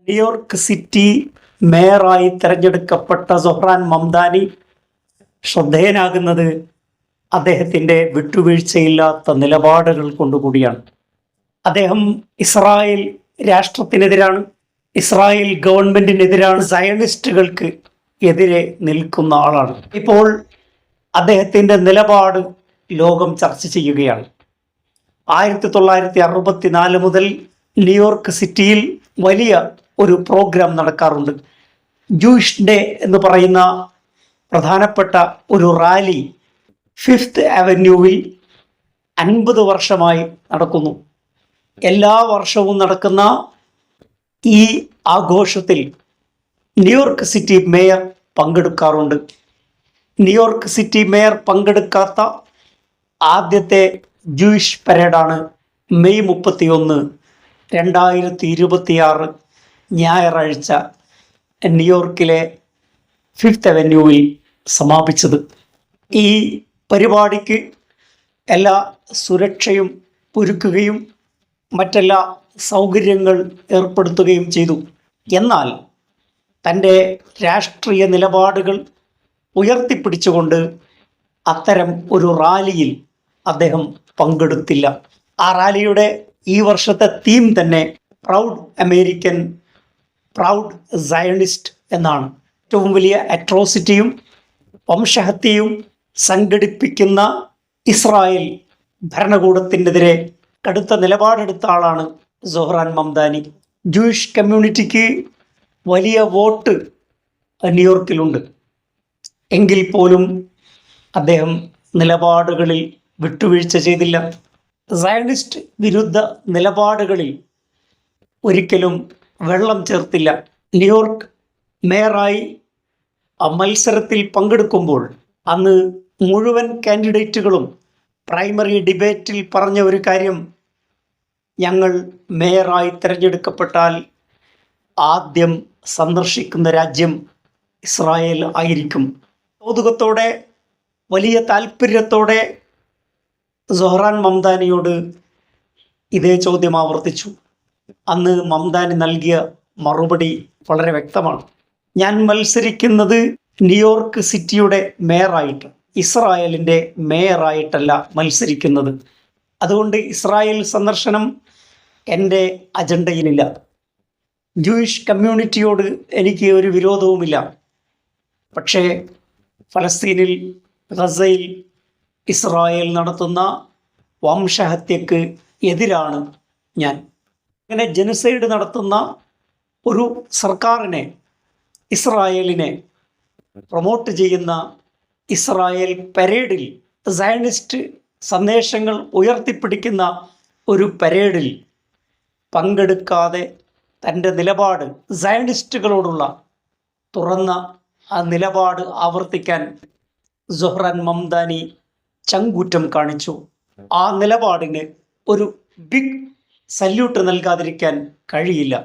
New York city മേയറായി തെരഞ്ഞെടുക്കപ്പെട്ട Zohran Mamdani ശ്രദ്ധേയനാകുന്നത് അദ്ദേഹത്തിൻ്റെ വിട്ടുവീഴ്ചയില്ലാത്ത നിലപാടുകൾ കൊണ്ടുകൂടിയാണ്. അദ്ദേഹം ഇസ്രായേൽ രാഷ്ട്രത്തിനെതിരാണ്, ഇസ്രായേൽ ഗവൺമെന്റിനെതിരാണ്, സയണിസ്റ്റുകൾക്ക് എതിരെ നിൽക്കുന്ന ആളാണ്. ഇപ്പോൾ അദ്ദേഹത്തിൻ്റെ നിലപാട് ലോകം ചർച്ച ചെയ്യുകയാണ്. 1964 മുതൽ ന്യൂയോർക്ക് സിറ്റിയിൽ വലിയ ഒരു പ്രോഗ്രാം നടക്കാറുണ്ട്. ജൂയിഷ് ഡേ എന്ന് പറയുന്ന പ്രധാനപ്പെട്ട ഒരു റാലി 5th അവന്യൂവിൽ 50 വർഷമായി നടക്കുന്നു. എല്ലാ വർഷവും നടക്കുന്ന ഈ ആഘോഷത്തിൽ ന്യൂയോർക്ക് സിറ്റി മേയർ പങ്കെടുക്കാറുണ്ട്. ന്യൂയോർക്ക് സിറ്റി മേയർ പങ്കെടുക്കാത്ത ആദ്യത്തെ ജൂയിഷ് പരേഡാണ് മെയ് 31, 2026 ഞായറാഴ്ച ന്യൂയോർക്കിലെ 5th അവന്യൂവിൽ സമാപിച്ചത്. ഈ പരിപാടിക്ക് എല്ലാ സുരക്ഷയും ഒരുക്കുകയും മറ്റെല്ലാ സൗകര്യങ്ങൾ ഏർപ്പെടുത്തുകയും ചെയ്തു. എന്നാൽ തൻ്റെ രാഷ്ട്രീയ നിലപാടുകൾ ഉയർത്തിപ്പിടിച്ചുകൊണ്ട് അത്തരം ഒരു റാലിയിൽ അദ്ദേഹം പങ്കെടുത്തില്ല. ആ റാലിയുടെ ഈ വർഷത്തെ തീം തന്നെ പ്രൗഡ് അമേരിക്കൻ, പ്രൗഡ് സയണിസ്റ്റ് എന്നാണ്. ഏറ്റവും വലിയ അട്രോസിറ്റിയും വംശഹത്യയും സംഘടിപ്പിക്കുന്ന ഇസ്രായേൽ ഭരണകൂടത്തിനെതിരെ കടുത്ത നിലപാടെടുത്ത ആളാണ് സൊഹ്റാൻ മംദാനി. ജൂയിഷ് കമ്മ്യൂണിറ്റിക്ക് വലിയ വോട്ട് ന്യൂയോർക്കിലുണ്ട്. എങ്കിൽ പോലും അദ്ദേഹം നിലപാടുകളിൽ വിട്ടുവീഴ്ച ചെയ്തില്ല. സയണിസ്റ്റ് വിരുദ്ധ നിലപാടുകളിൽ ഒരിക്കലും വെള്ളം ചേർത്തില്ല. ന്യൂയോർക്ക് മേയറായി മത്സരത്തിൽ പങ്കെടുക്കുമ്പോൾ അന്ന് മുഴുവൻ കാൻഡിഡേറ്റുകളും പ്രൈമറി ഡിബേറ്റിൽ പറഞ്ഞ ഒരു കാര്യം, ഞങ്ങൾ മേയറായി തിരഞ്ഞെടുക്കപ്പെട്ടാൽ ആദ്യം സന്ദർശിക്കുന്ന രാജ്യം ഇസ്രായേൽ ആയിരിക്കും. കൗതുകത്തോടെ, വലിയ താല്പര്യത്തോടെ സൊഹ്റാൻ മംദാനിയോട് ഇതേ ചോദ്യം ആവർത്തിച്ചു. അന്ന് മംദാനി നൽകിയ മറുപടി വളരെ വ്യക്തമാണ്. ഞാൻ മത്സരിക്കുന്നത് ന്യൂയോർക്ക് സിറ്റിയുടെ മേയറായിട്ട്, ഇസ്രായേലിൻ്റെ മേയറായിട്ടല്ല മത്സരിക്കുന്നത്. അതുകൊണ്ട് ഇസ്രായേൽ സന്ദർശനം എൻ്റെ അജണ്ടയിലില്ല. ജൂയിഷ് കമ്മ്യൂണിറ്റിയോട് എനിക്ക് ഒരു വിരോധവുമില്ല. പക്ഷേ ഫലസ്തീനിൽ, ഗസയിൽ ഇസ്രായേൽ നടത്തുന്ന വംശഹത്യക്ക് എതിരാണ് ഞാൻ. അങ്ങനെ ജനസൈഡ് നടത്തുന്ന ഒരു സർക്കാരിനെ, ഇസ്രായേലിനെ പ്രൊമോട്ട് ചെയ്യുന്ന ഇസ്രായേൽ പരേഡിൽ, സയണിസ്റ്റ് സന്ദേശങ്ങൾ ഉയർത്തിപ്പിടിക്കുന്ന ഒരു പരേഡിൽ പങ്കെടുക്കാതെ തൻ്റെ നിലപാട്, സയണിസ്റ്റുകളോടുള്ള തുറന്ന ആ നിലപാട് ആവർത്തിക്കാൻ സൊഹ്റാൻ മംദാനി ചങ്കൂറ്റം കാണിച്ചു. ആ നിലപാടിന് ഒരു ബിഗ് സല്യൂട്ട് നൽകാതിരിക്കാൻ കഴിയില്ല.